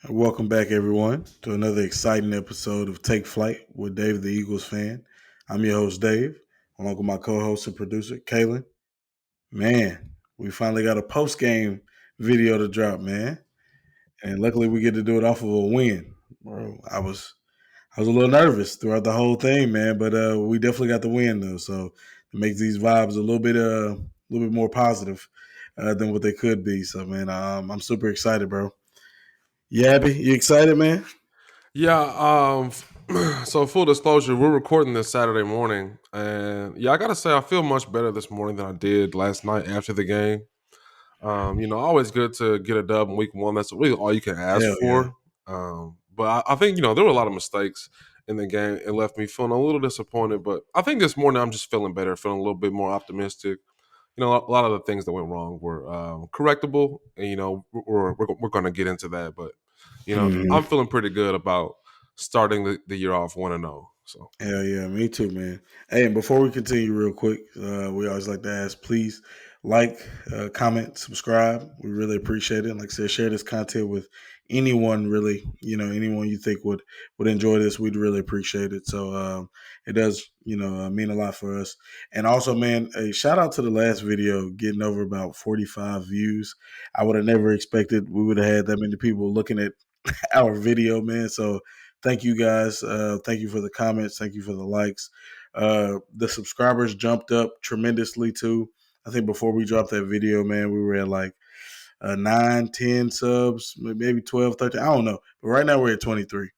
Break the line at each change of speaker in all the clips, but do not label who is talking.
Welcome back, everyone, to another exciting episode of Take Flight with Dave the Eagles fan. I'm your host, Dave, along with my co host and producer, Kaylin. Man, we finally got a post game video to drop, man. And luckily, we get to do it off of a win. Bro, I was a little nervous throughout the whole thing, man, but we definitely got the win, though. So it makes these vibes a little bit more positive than what they could be. So, man, I'm super excited, bro. Yabby, you excited, man?
Yeah, so full disclosure, we're recording this Saturday morning, and yeah, I gotta say I feel much better this morning than I did last night after the game. Always good to get a dub in week one. That's really all you can ask
Hell yeah.
for. But I think there were a lot of mistakes in the game. It left me feeling a little disappointed. But I think this morning I'm just feeling better, feeling a little bit more optimistic. A lot of the things that went wrong were correctable, and we're going to get into that. But
Mhm.
I'm feeling pretty good about starting the year off 1-0. So
Hell yeah, me too, man. Hey, and before we continue, real quick, we always like to ask, please like, comment, subscribe. We really appreciate it. And like I said, share this content with anyone, really. Anyone you think would enjoy this, we'd really appreciate it. So it does, mean a lot for us. And also, man, a shout out to the last video getting over about 45 views. I would have never expected we would have had that many people looking at our video, man. So thank you guys. Thank you for the comments. Thank you for the likes. The subscribers jumped up tremendously too. I think before we dropped that video, man, we were at like 9, 10 subs, maybe 12, 13. I don't know. But right now we're at 23.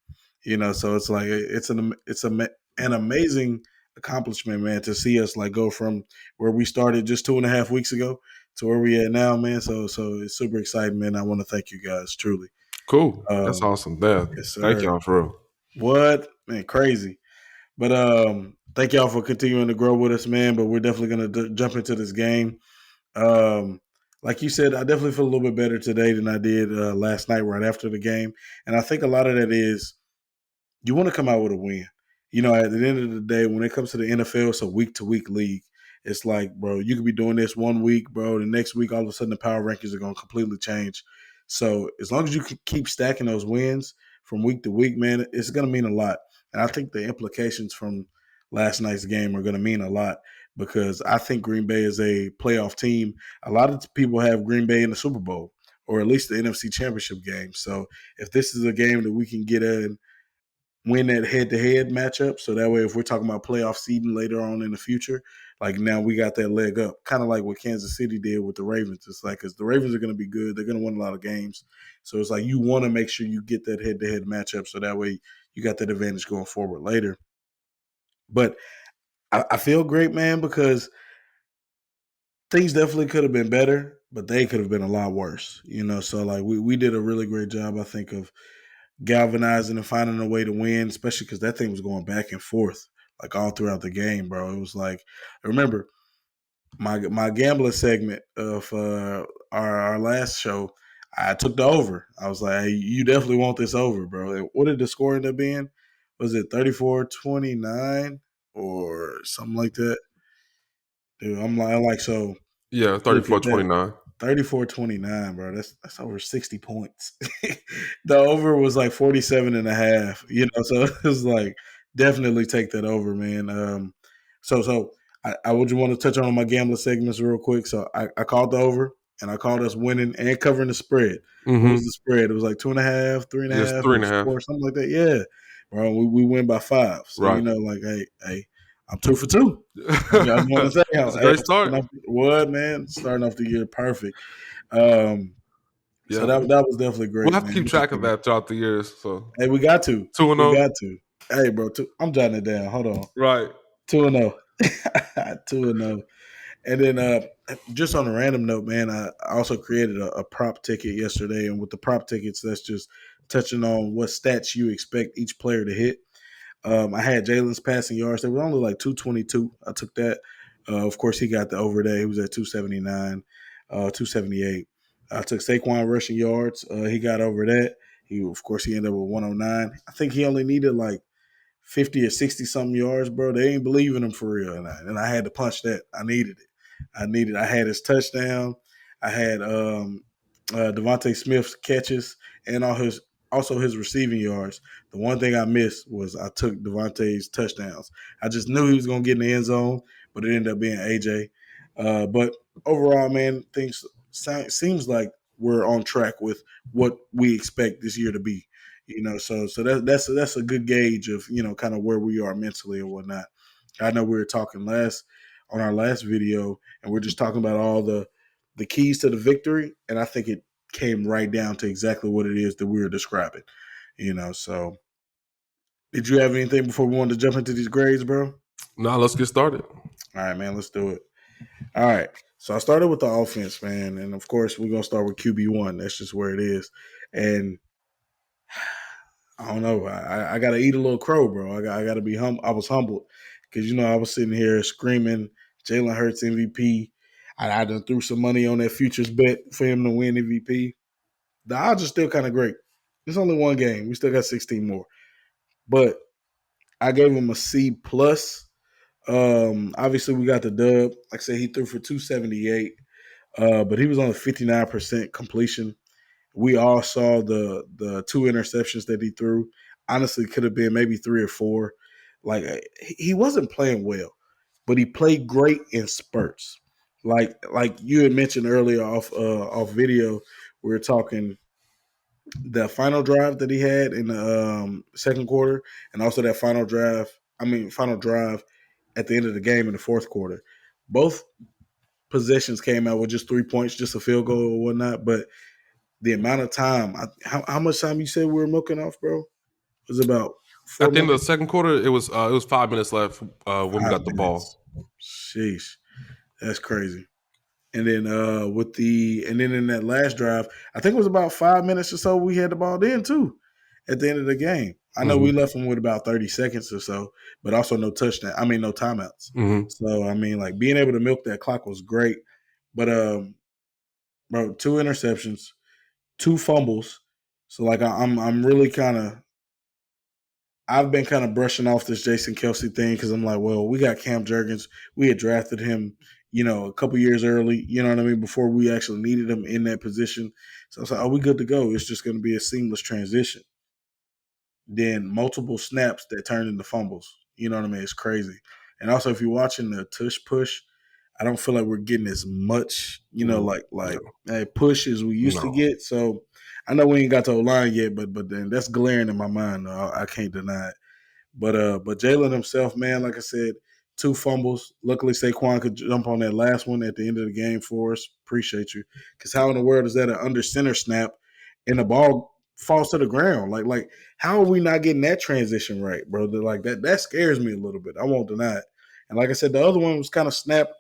So it's like an amazing accomplishment, man, to see us like go from where we started just 2.5 weeks ago to where we at now, man. So it's super exciting, man. I want to thank you guys truly.
cool. That's
Um,
awesome. Yeah,
yes,
thank
sir.
y'all for real.
What, man, crazy. But thank y'all for continuing to grow with us, man. But we're definitely gonna jump into this game. Um, like you said, I definitely feel a little bit better today than I did last night, right after the game. And I think a lot of that is you want to come out with a win. At the end of the day, when it comes to the NFL, it's a week to week league. It's like, bro, you could be doing this one week, bro. The next week, all of a sudden, the power rankings are going to completely change. So as long as you can keep stacking those wins from week to week, man, it's going to mean a lot. And I think the implications from last night's game are going to mean a lot because I think Green Bay is a playoff team. A lot of people have Green Bay in the Super Bowl or at least the NFC Championship game. So if this is a game that we can get in, win that head-to-head matchup. So that way, if we're talking about playoff seeding later on in the future, like now we got that leg up, kind of like what Kansas City did with the Ravens. It's like because the Ravens are going to be good, they're going to win a lot of games. So it's like you want to make sure you get that head-to-head matchup, so that way you got that advantage going forward later. But I feel great, man, because things definitely could have been better, but they could have been a lot worse. So like we did a really great job, I think, of galvanizing and finding a way to win, especially because that thing was going back and forth like all throughout the game, bro. It was like I remember my gambler segment of our last show. I took the over. I was like, hey, you definitely want this over, bro. And what did the score end up being? Was it 34-29 or something like that? Dude, I'm like, so
Yeah,
look at
thirty-four
that.
twenty-nine.
34-29, bro. That's over 60 points. The over was like 47 and a half, so it was like definitely take that over, man. I would you want to touch on my gambling segments real quick. So I called the over and I called us winning and covering the spread. What was
Mm-hmm.
the spread? It was like 2.5, three and a
Just
half,
three
or
and a half.
four, something like that. Yeah. Bro, we win by 5. So
Right.
like, hey, I'm 2 for 2. I just want to say,
It's a
hey,
great
I'm
start.
starting off what, man? Starting off the year perfect. Um, so
Yeah,
that was definitely
we'll
great,
have to
man.
keep track of that throughout the years. So
Hey, we got to.
two and
We
zero.
got to. Hey, bro, I'm jotting it down. Hold on.
Right.
2-0. 2-0. And then just on a random note, man, I also created a prop ticket yesterday. And with the prop tickets, that's just touching on what stats you expect each player to hit. I had Jalen's passing yards. They were only like 222. I took that. Of course, he got the over there. He was at 279, 278. I took Saquon rushing yards. He got over that. Of course, he ended up with 109. I think he only needed like 50 or 60 something yards, bro. They ain't believing him for real. And I had to punch that. I needed it. I had his touchdown. I had Devontae Smith's catches and all his also his receiving yards. The one thing I missed was I took Devontae's touchdowns. I just knew he was going to get in the end zone, but it ended up being AJ. But overall, man, things seems like we're on track with what we expect this year to be. So that's a good gauge of kind of where we are mentally and whatnot. I know we were talking last on our last video, and we're just talking about all the keys to the victory, and I think it came right down to exactly what it is that we were describing. So did you have anything before we wanted to jump into these grades, bro? All
Now let's get started.
right, man, let's do it. All right. So I started with the offense, man, and of course we're gonna start with QB1. That's just where it is. And I don't know. I got to eat a little crow, bro. I got to be humble. I was humbled because I was sitting here screaming Jalen Hurts MVP. I done threw some money on that futures bet for him to win MVP. The odds are still kind of great. It's only one game. We still got 16 more, but I gave him a C plus. Obviously we got the dub. Like I said, he threw for 278, but he was on a 59% completion. We all saw the two interceptions that he threw. Honestly, could have been maybe 3 or 4. Like he wasn't playing well, but he played great in spurts. Like you had mentioned earlier off video, we were talking the final drive that he had in the second quarter, and also that final drive. Final drive at the end of the game in the fourth quarter. Both possessions came out with just 3 points, just a field goal or whatnot. But the amount of time, how much time you said we were milking off, bro? It was about
At
4
the end of
minutes.
the second quarter, it was 5 minutes left when we
5
got the ball.
minutes. Sheesh, that's crazy. And then in that last drive, I think it was about 5 minutes or so. We had the ball then too, at the end of the game. I know we left them with about 30 seconds or so, but also no touchdown. No timeouts. So like being able to milk that clock was great. But bro, 2 interceptions, 2 fumbles. So like I'm really I've been kind of brushing off this Jason Kelce thing because I'm like, well, we got Cam Jurgens. We had drafted him, a couple years early, you know what I mean, before we actually needed him in that position. So I was like, oh, we good to go. It's just going to be a seamless transition. Then multiple snaps that turned into fumbles. You know what I mean? It's crazy. And also, if you're watching the tush push, I don't feel like we're getting as much, push as we used to get. So I know we ain't got to O-line yet, but then that's glaring in my mind. I can't deny it. But Jalen himself, man, like I said, 2 fumbles. Luckily, Saquon could jump on that last one at the end of the game for us. Appreciate you. Because how in the world is that an under center snap and the ball falls to the ground? Like how are we not getting that transition right, bro? Like that scares me a little bit. I won't deny it. And like I said, the other one was kind of snapped.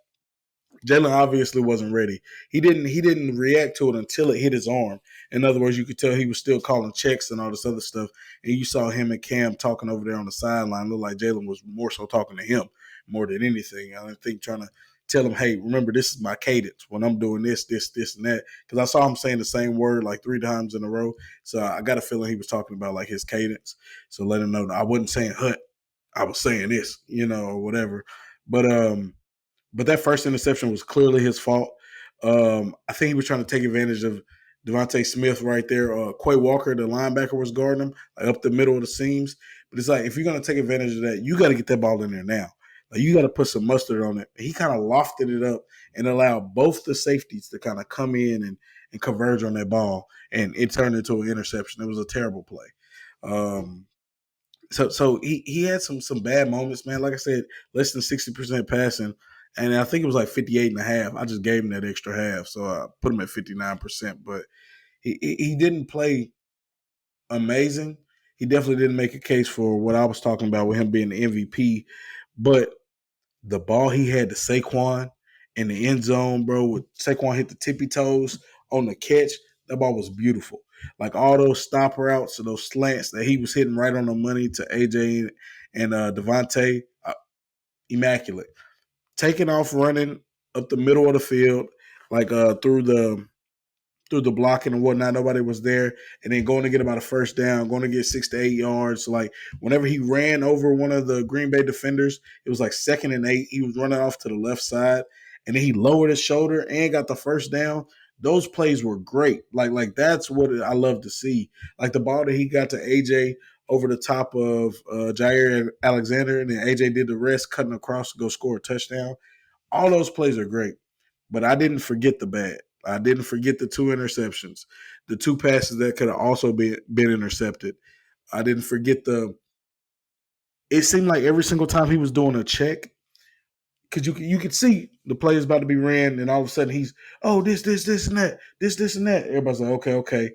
Jalen obviously wasn't ready. He didn't react to it until it hit his arm. In other words, you could tell he was still calling checks and all this other stuff. And you saw him and Cam talking over there on the sideline. Looked like Jalen was more so talking to him more than anything. I think trying to tell him, hey, remember, this is my cadence when I'm doing this, and that. Because I saw him saying the same word like 3 times in a row. So I got a feeling he was talking about like his cadence. So let him know I wasn't saying hut. I was saying this, or whatever. But that first interception was clearly his fault. I think he was trying to take advantage of Devontae Smith right there. Quay Walker, the linebacker, was guarding him up the middle of the seams. But it's like, if you're going to take advantage of that, you got to get that ball in there now. Like, you got to put some mustard on it. He kind of lofted it up and allowed both the safeties to kind of come in and converge on that ball, and it turned into an interception. It was a terrible play. So he had some bad moments, man. Like I said, less than 60% passing. And I think it was like 58 and a half. I just gave him that extra half. So I put him at 59%. But he didn't play amazing. He definitely didn't make a case for what I was talking about with him being the MVP. But the ball he had to Saquon in the end zone, bro, with Saquon hit the tippy toes on the catch, that ball was beautiful. Like all those stop routes or those slants that he was hitting right on the money to AJ and Devontae, immaculate. Taking off running up the middle of the field, like through the blocking and whatnot. Nobody was there, and then going to get about a first down, going to get 6 to 8 yards. So like whenever he ran over one of the Green Bay defenders, it was like 2nd and 8. He was running off to the left side, and then he lowered his shoulder and got the first down. those plays were great. Like that's what I love to see. Like the ball that he got to AJ over the top of Jair Alexander, and then AJ did the rest, cutting across to go score a touchdown. All those plays are great, but I didn't forget the bad. I didn't forget the two interceptions, the two passes that could have also been intercepted. I didn't forget the. It seemed like every single time he was doing a check, because you could see the play is about to be ran, and all of a sudden he's this and that, this and that. Everybody's like okay,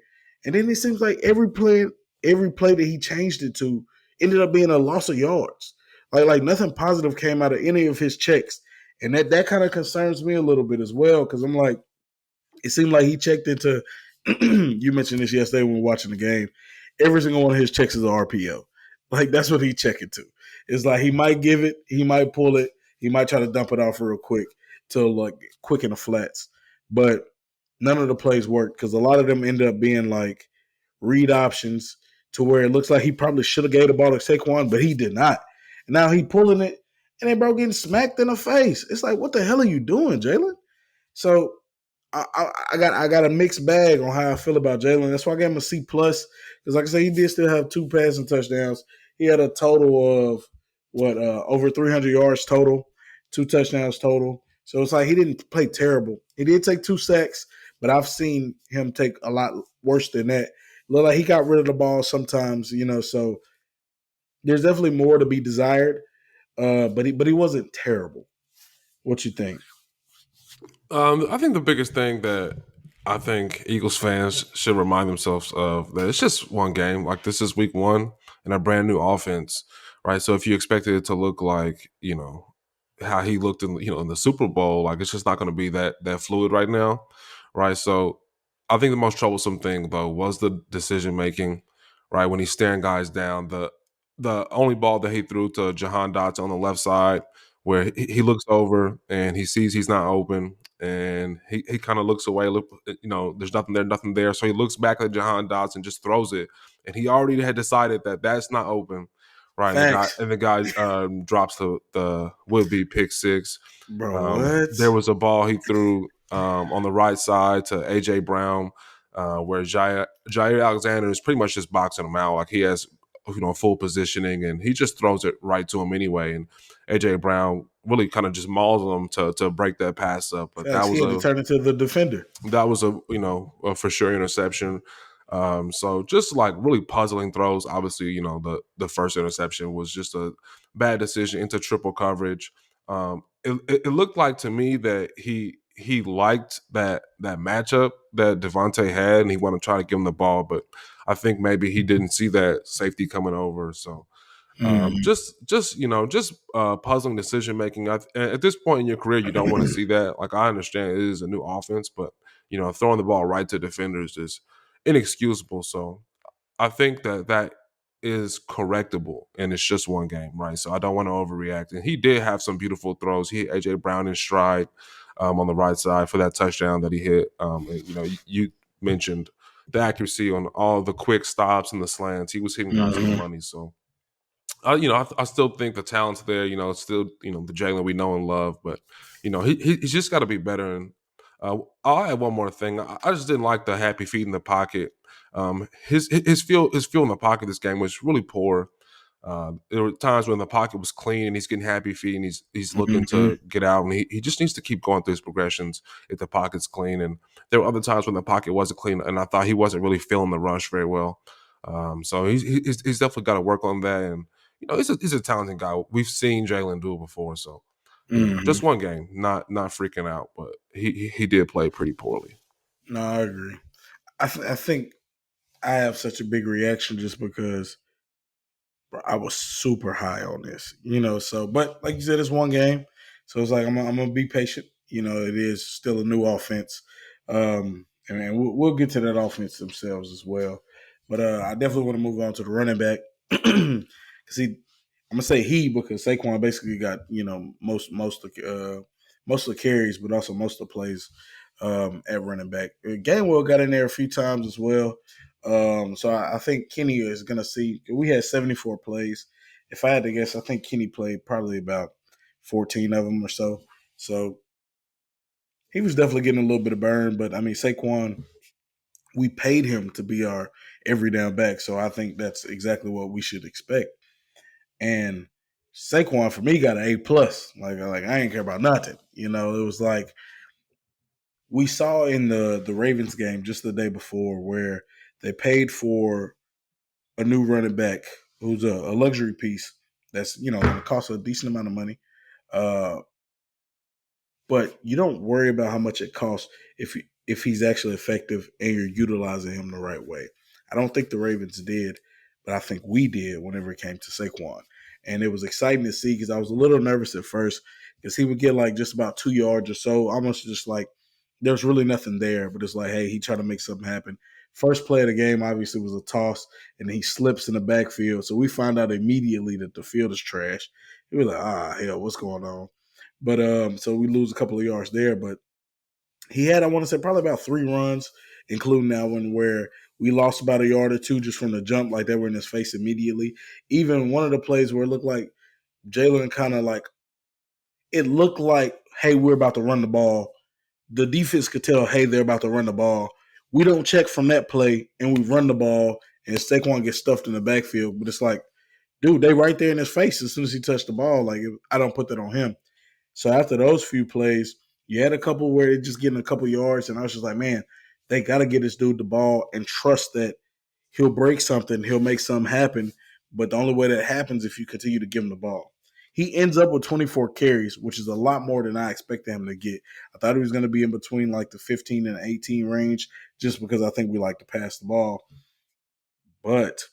and then it seems like every play that he changed it to ended up being a loss of yards. Like nothing positive came out of any of his checks, and that kind of concerns me a little bit as well because I'm like, it seemed like he checked into. You mentioned this yesterday when we were watching the game. Every single one of his checks is an RPO. Like that's what he checking to. It's like he might give it, he might pull it, he might try to dump it off real quick to like quick in the flats. But none of the plays worked because a lot of them end up being like read options to where it looks like he probably should have gave the ball to Saquon, but he did not. And now he pulling it, and then bro getting smacked in the face. It's like, what the hell are you doing, Jalen? So I got a mixed bag on how I feel about Jalen. That's why I gave him a C plus because, like I said, he did still have two passing touchdowns. He had a total of over 300 yards total, two touchdowns total. So it's like he didn't play terrible. He did take two sacks, but I've seen him take a lot worse than that. Look like he got rid of the ball sometimes, So there's definitely more to be desired. But he wasn't terrible. What you think?
I think the biggest thing that I think Eagles fans should remind themselves of that it's just one game. Like this is week one and a brand new offense, right? So if you expected it to look like how he looked in the Super Bowl, like it's just not going to be that fluid right now, right? So I think the most troublesome thing though was the decision making, right? When he's staring guys down, the only ball that he threw to Jahan Dotson on the left side where he looks over and he sees he's not open and he kind of looks away. Look, there's nothing there. So he looks back at Jahan Dotson and just throws it. And he already had decided that that's not open, right?
Facts,
And the guy drops the would be pick six.
bro. What?
There was a ball he threw on the right side to AJ Brown, where Jair Alexander is pretty much just boxing him out. Like he has full positioning, and he just throws it right to him anyway. And AJ Brown really kind of just mauls him to break that pass up. But
Facts. He had to turn into the defender.
that was a for sure interception. So just like really puzzling throws. Obviously, the first interception was just a bad decision into triple coverage. It looked like to me that he liked that matchup that Devontae had, and he wanted to try to give him the ball, but I think maybe he didn't see that safety coming over. So puzzling decision making. At this point in your career, you don't want to see that. Like I understand it is a new offense, but throwing the ball right to defenders is inexcusable. So I think that is correctable, and it's just one game, right? So I don't want to overreact. And he did have some beautiful throws. He hit AJ Brown in stride on the right side for that touchdown that he hit. You mentioned the accuracy on all the quick stops and the slants. He was hitting guys on the money. So I still think the talent's there. It's still the Jalen we know and love, but he's just got to be better. And I'll add one more thing. I just didn't like the happy feet in the pocket. His feel in the pocket this game was really poor. There were times when the pocket was clean and he's getting happy feet and he's looking to get out, and he just needs to keep going through his progressions if the pocket's clean. And there were other times when the pocket wasn't clean and I thought he wasn't really feeling the rush very well. So he's definitely got to work on that. And he's a talented guy. We've seen Jalen do it before, so just one game, not freaking out, but he did play pretty poorly.
No, I agree. I think I have such a big reaction just because I was super high on this, So, but like you said, it's one game, so it's like I'm gonna be patient. It is still a new offense, and we'll get to that offense themselves as well. But I definitely want to move on to the running back because I'm gonna say he because Saquon basically got most of the carries, but also most of the plays at running back. Gainwell got in there a few times as well. So I think Kenny is going to see. We had 74 plays. If I had to guess, I think Kenny played probably about 14 of them or so. So he was definitely getting a little bit of burn. But I mean, Saquon, we paid him to be our every down back, so I think that's exactly what we should expect. And Saquon for me got an A+. Like I ain't care about nothing. You know, it was like we saw in the Ravens game just the day before where they paid for a new running back who's a luxury piece that's going to cost a decent amount of money. Uh, but you don't worry about how much it costs if he's actually effective and you're utilizing him the right way. I don't think the Ravens did, but I think we did whenever it came to Saquon. And it was exciting to see because I was a little nervous at first because he would get like just about 2 yards or so, almost just like there's really nothing there, but it's like, hey, he tried to make something happen. First play of the game obviously was a toss, and he slips in the backfield. So we find out immediately that the field is trash. He was like, hell, what's going on? But so we lose a couple of yards there. But he had, I want to say, probably about 3 runs, including that one where we lost about a yard or two just from the jump, like they were in his face immediately. Even one of the plays where it looked like Jalen kind of like, it looked like, hey, we're about to run the ball. The defense could tell, hey, they're about to run the ball. We don't check from that play, and we run the ball, and Saquon gets stuffed in the backfield. But it's like, dude, they right there in his face as soon as he touched the ball. Like, I don't put that on him. So after those few plays, you had a couple where it just getting a couple yards, and I was just like, man, they got to get this dude the ball and trust that he'll break something, he'll make something happen. But the only way that happens if you continue to give him the ball. He ends up with 24 carries, which is a lot more than I expected him to get. I thought he was going to be in between like the 15 and 18 range just because I think we like to pass the ball. But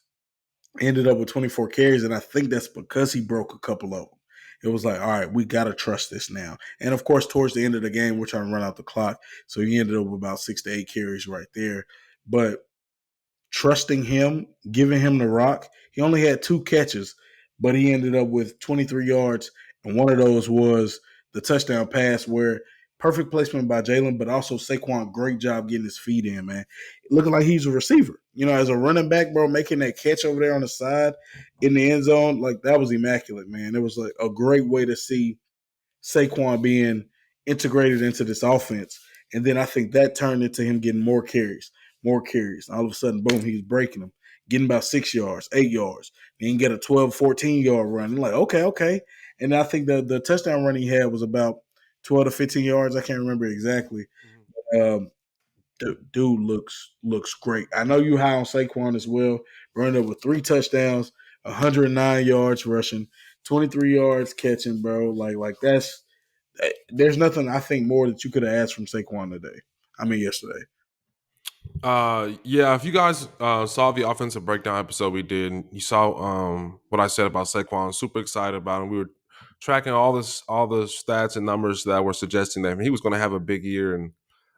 ended up with 24 carries, and I think that's because he broke a couple of them. It was like, all right, we got to trust this now. And of course, towards the end of the game, we're trying to run out the clock. So he ended up with about 6 to 8 carries right there. But trusting him, giving him the rock, he only had 2 catches, but he ended up with 23 yards. And one of those was the touchdown pass where perfect placement by Jalen, but also Saquon, great job getting his feet in, man. Looking like he's a receiver. You know, as a running back, bro, making that catch over there on the side in the end zone, like that was immaculate, man. It was like a great way to see Saquon being integrated into this offense. And then I think that turned into him getting more carries, more carries. All of a sudden, boom, he's breaking them, getting about 6 yards, 8 yards. Then you get a 12, 14-yard run. I'm like, okay. And I think the touchdown run he had was about 12 to 15 yards. I can't remember exactly. Um, dude looks great. I know you high on Saquon as well. Running up with 3 touchdowns, 109 yards rushing, 23 yards catching, bro. Like that's there's nothing I think more that you could have asked from Saquon today. I mean yesterday.
Yeah, if you guys saw the offensive breakdown episode we did, you saw what I said about Saquon. Super excited about him. We were tracking all the stats and numbers that were suggesting that he was going to have a big year, and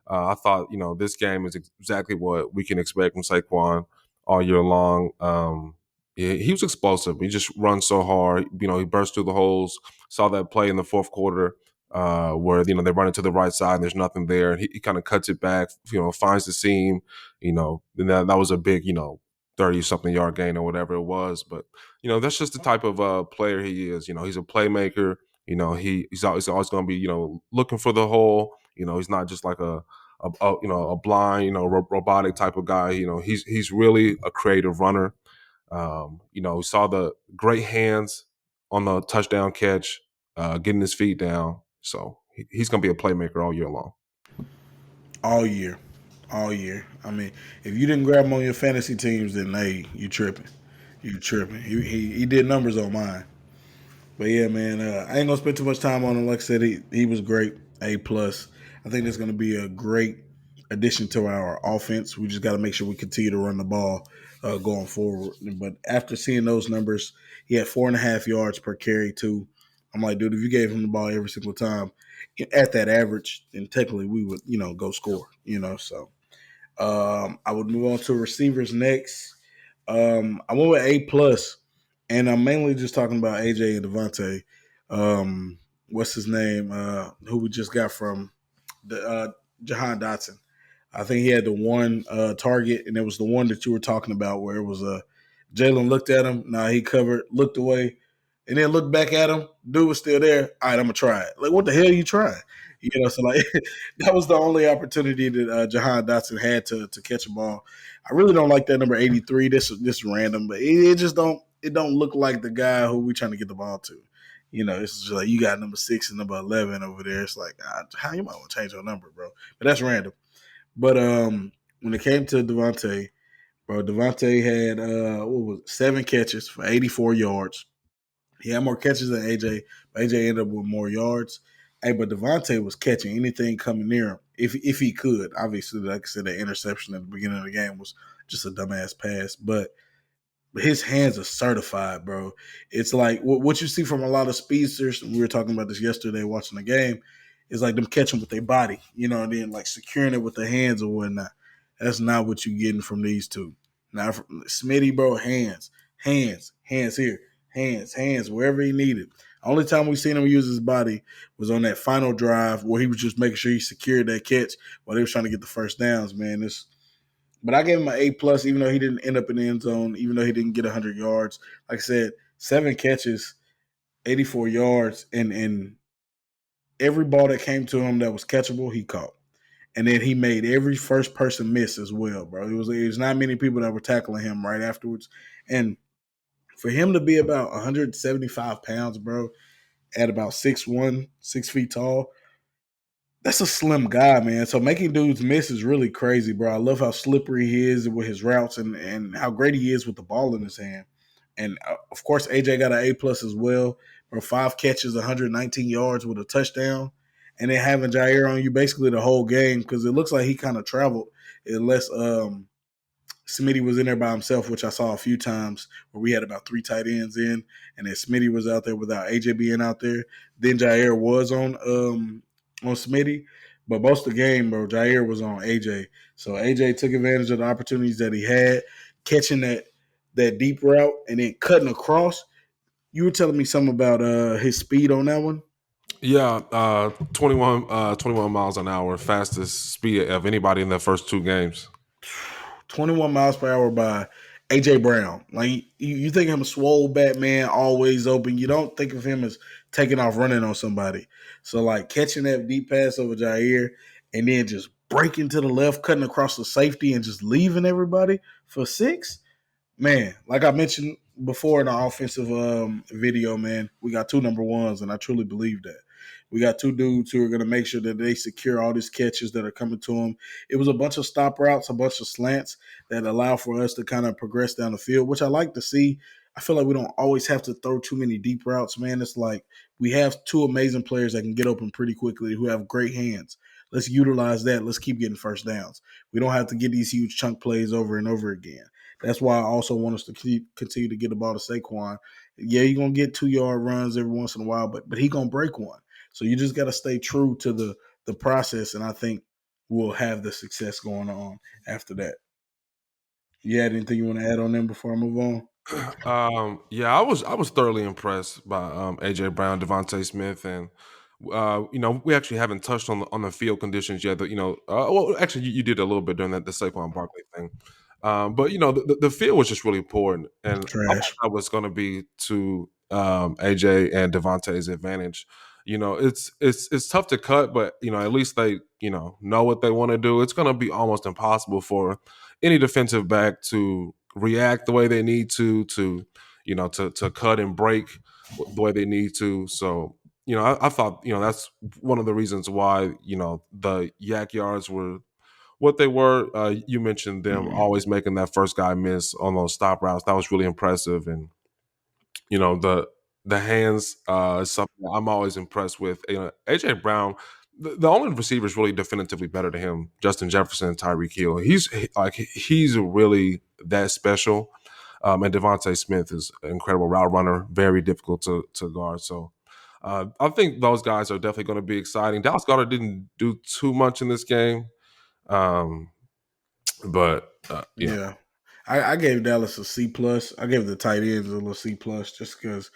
I thought this game is exactly what we can expect from Saquon all year long. Yeah, he was explosive. He just runs so hard. He burst through the holes. Saw that play in the fourth quarter where they run it to the right side and there's nothing there, and he kind of cuts it back, finds the seam, and that was a big 30 something yard gain or whatever it was. But that's just the type of player he is. He's a playmaker. He's always going to be looking for the hole. He's not just like a blind robotic type of guy. He's really a creative runner. We saw the great hands on the touchdown catch, getting his feet down. So he's going to be a playmaker all year long.
All year. I mean, if you didn't grab him on your fantasy teams, then hey, you tripping. You tripping. He did numbers on mine. But yeah, man, I ain't gonna spend too much time on him. Like I said, he was great, A+. I think that's gonna be a great addition to our offense. We just got to make sure we continue to run the ball going forward. But after seeing those numbers, he had 4.5 yards per carry too. I'm like, dude, if you gave him the ball every single time at that average, then technically we would, go score. So I would move on to receivers next. I went with A+, and I'm mainly just talking about AJ and Devontae. What's his name? Who we just got from the Jahan Dotson. I think he had the one target, and it was the one that you were talking about where it was Jalen looked at him. Nah, he covered, looked away, and then looked back at him. Dude was still there. All right, I'm going to try it. Like, what the hell are you trying? So like that was the only opportunity that Jahan Dotson had to catch a ball. I really don't like that number 83. This random, but it just don't look like the guy who we trying to get the ball to. It's just like you got number 6 and number 11 over there. It's like, how you might want to change your number, bro? But that's random. But when it came to Devontae, bro, Devontae had 7 catches for 84 yards. He had more catches than AJ, but AJ ended up with more yards. Hey, but Devontae was catching anything coming near him if he could. Obviously, like I said, the interception at the beginning of the game was just a dumbass pass, but his hands are certified, bro. It's like what you see from a lot of speedsters. We were talking about this yesterday watching the game. Is like them catching with their body, and then like securing it with their hands or whatnot. That's not what you're getting from these two. Now, from Smitty, bro, hands here, hands wherever he needed. Only time we seen him use his body was on that final drive where he was just making sure he secured that catch while they was trying to get the first downs. Man, but I gave him an A+, even though he didn't end up in the end zone, even though he didn't get 100 yards. Like I said, 7 catches, 84 yards, and every ball that came to him that was catchable, he caught. And then he made every first person miss as well, bro. It was not many people that were tackling him right afterwards. And for him to be about 175 pounds, bro, at about 6'1", 6 feet tall, that's a slim guy, man. So making dudes miss is really crazy, bro. I love how slippery he is with his routes and how great he is with the ball in his hand. And of course, AJ got an A+ as well. For 5 catches, 119 yards with a touchdown, and then having Jair on you basically the whole game because it looks like he kind of traveled unless Smitty was in there by himself, which I saw a few times where we had about 3 tight ends in, and then Smitty was out there without AJ being out there. Then Jair was on Smitty, but most of the game, bro, Jair was on AJ. So AJ took advantage of the opportunities that he had, catching that deep route and then cutting across. You were telling me something about his speed on that one.
Yeah, 21 miles an hour, fastest speed of anybody in the first 2 games.
21 miles per hour by AJ Brown. Like you think of him a swole Batman, always open. You don't think of him as taking off running on somebody. So like catching that deep pass over Jair and then just breaking to the left, cutting across the safety and just leaving everybody for 6. Man, like I mentioned before in the offensive video, man, we got 2 number ones, and I truly believe that. We got 2 dudes who are going to make sure that they secure all these catches that are coming to them. It was a bunch of stop routes, a bunch of slants that allow for us to kind of progress down the field, which I like to see. I feel like we don't always have to throw too many deep routes, man. It's like we have 2 amazing players that can get open pretty quickly who have great hands. Let's utilize that. Let's keep getting first downs. We don't have to get these huge chunk plays over and over again. That's why I also want us to continue to get the ball to Saquon. Yeah, you're gonna get 2-yard runs every once in a while, but he gonna break one. So you just got to stay true to the process, and I think we'll have the success going on after that. You had anything you want to add on them before I move on?
Yeah, I was thoroughly impressed by AJ Brown, Devontae Smith, and we actually haven't touched on the field conditions yet. Well, actually, you did a little bit during the Saquon Barkley thing, but the field was just really important, and I thought
Trash.
that was going to be to AJ and Devontae's advantage. It's tough to cut, but at least they know what they want to do. It's going to be almost impossible for any defensive back to react the way they need to cut and break the way they need to. So I thought that's one of the reasons why the yak yards were what they were. You mentioned them always making that first guy miss on those stop routes. That was really impressive, and the hands is something I'm always impressed with. AJ Brown. The only receivers really definitively better to him, Justin Jefferson and Tyreek Hill. He's really that special. And Devontae Smith is an incredible route runner, very difficult to guard. So I think those guys are definitely going to be exciting. Dallas Goedert didn't do too much in this game, um, but yeah.
Yeah. I gave Dallas a C+. I gave the tight ends a little C+ just because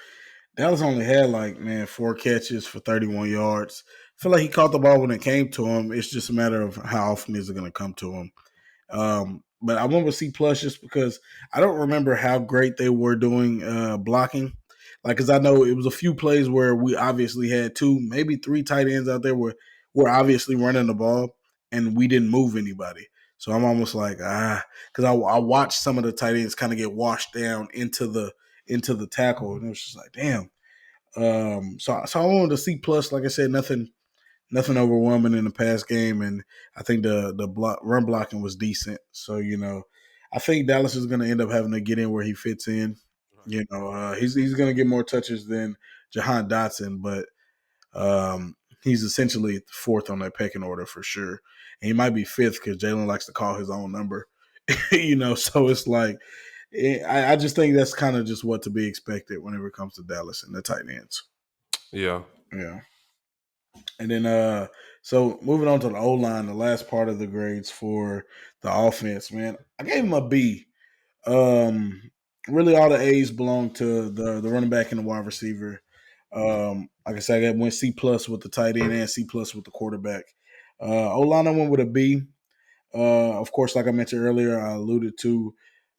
Dallas only had 4 catches for 31 yards. I feel like he caught the ball when it came to him. It's just a matter of how often is it going to come to him. But I went with C+ just because I don't remember how great they were doing blocking. Because I know it was a few plays where we obviously had 2, maybe 3 tight ends out there where we're obviously running the ball and we didn't move anybody. So I'm almost like because I watched some of the tight ends kind of get washed down into the tackle, and it was just like, damn. So I wanted to C plus. Like I said, nothing overwhelming in the past game, and I think the run blocking was decent. So I think Dallas is going to end up having to get in where he fits in.
Right.
He's going to get more touches than Jahan Dotson, but he's essentially fourth on that pecking order for sure. And he might be fifth because Jalen likes to call his own number. So it's like I just think that's kind of just what to be expected whenever it comes to Dallas and the tight ends.
Yeah.
Yeah. And then so moving on to the O line, the last part of the grades for the offense, man. I gave him a B. Really all the A's belong to the running back and the wide receiver. Like I said, I went C plus with the tight end and C plus with the quarterback. O line I went with a B. Of course, like I mentioned earlier, I alluded to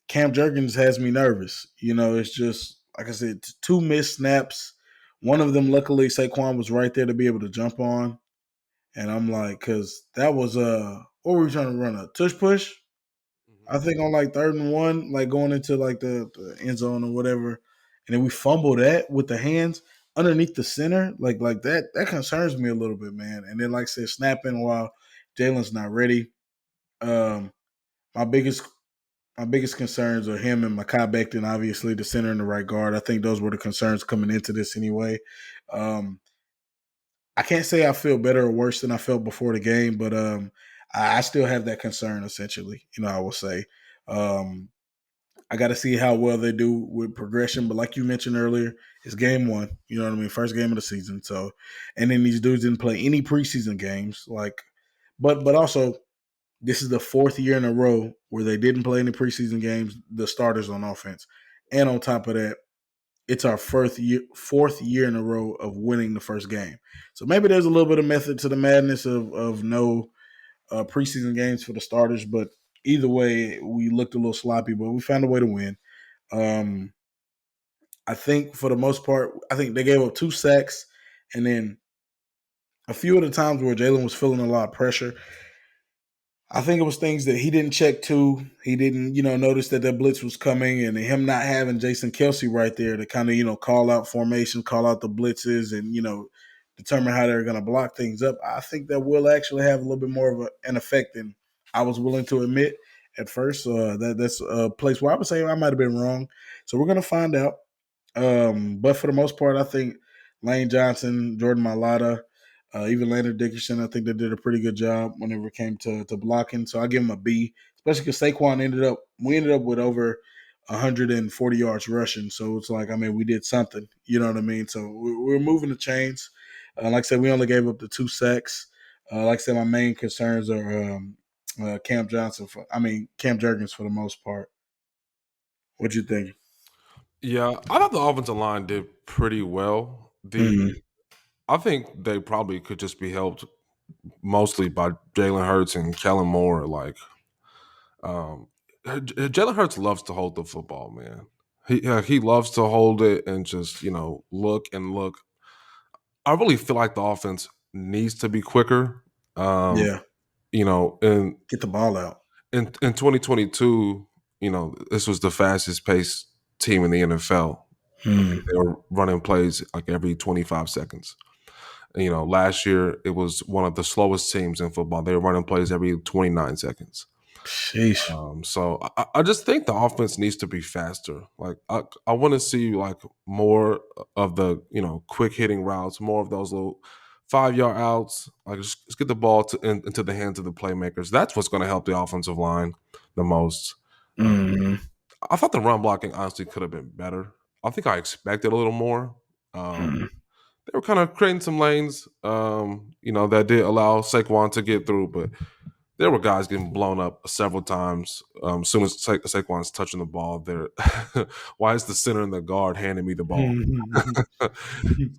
Cam Jurgens has me nervous. It's just like I said, two missed snaps. One of them, luckily, Saquon was right there to be able to jump on, and I'm like, because that was what were we trying to run, a tush push?
Mhm.
I think on like 3rd and 1, like going into like the end zone or whatever, and then we fumble that with the hands underneath the center, like that. That concerns me a little bit, man. And then, like I said, snapping while Jalen's not ready. Um, my biggest my biggest concerns are him and Mekhi Becton, obviously the center and the right guard. I think those were the concerns coming into this anyway. Um, I can't say I feel better or worse than I felt before the game, but I still have that concern. Essentially, I will say. Um, I got to see how well they do with progression. But like you mentioned earlier, it's game one. You know what I mean? First game of the season. So, and then these dudes didn't play any preseason games. But also this is the 4th year in a row where they didn't play any preseason games. The starters on offense, and on top of that, it's our fourth year in a row of winning the first game. So maybe there's a little bit of method to the madness of no preseason games for the starters, but either way, we looked a little sloppy, but we found a way to win. Um, I think for the most part, I think they gave up 2 sacks, and then a few of the times where Jalen was feeling a lot of pressure, I think it was things that he didn't check to. He didn't, notice that the blitz was coming, and him not having Jason Kelsey right there to kind of, call out formation, call out the blitzes, and determine how they're going to block things up. I think that will actually have a little bit more of an effect than I was willing to admit at first. That's a place where I would say I might have been wrong. So we're going to find out. But for the most part, I think Lane Johnson, Jordan Mailata, even Landon Dickerson, I think they did a pretty good job whenever it came to blocking. So I give him a B, especially because Saquon we ended up with over 140 yards rushing. So it's like, I mean, we did something. You know what I mean? So we're moving the chains. Like I said, we only gave up the 2 sacks. Like I said, my main concerns are Cam Jurgens for the most part. What you think?
Yeah, I thought the offensive line did pretty well.
Mm-hmm.
I think they probably could just be helped mostly by Jalen Hurts and Kellen Moore. Um, Jalen Hurts loves to hold the football, man. He loves to hold it and just look and look. I really feel like the offense needs to be quicker. Um,
Yeah,
you know, in
get the ball out.
in 2022, this was the fastest paced team in the NFL.
Hmm.
They were running plays like every 25 seconds. Last year it was one of the slowest teams in football. They were running plays every 29 seconds.
Sheesh.
So I just think the offense needs to be faster. Like I want to see like more of the quick hitting routes, more of those little 5 yard outs. Like just get the ball into the hands of the playmakers. That's what's going to help the offensive line the most. Um,
Hmm.
I thought the run blocking honestly could have been better. I think I expected a little more.
Hmm.
They were kind of creating some lanes, that did allow Saquon to get through, but there were guys getting blown up several times. As soon as Saquon's touching the ball, there, why is the center and the guard handing me the ball?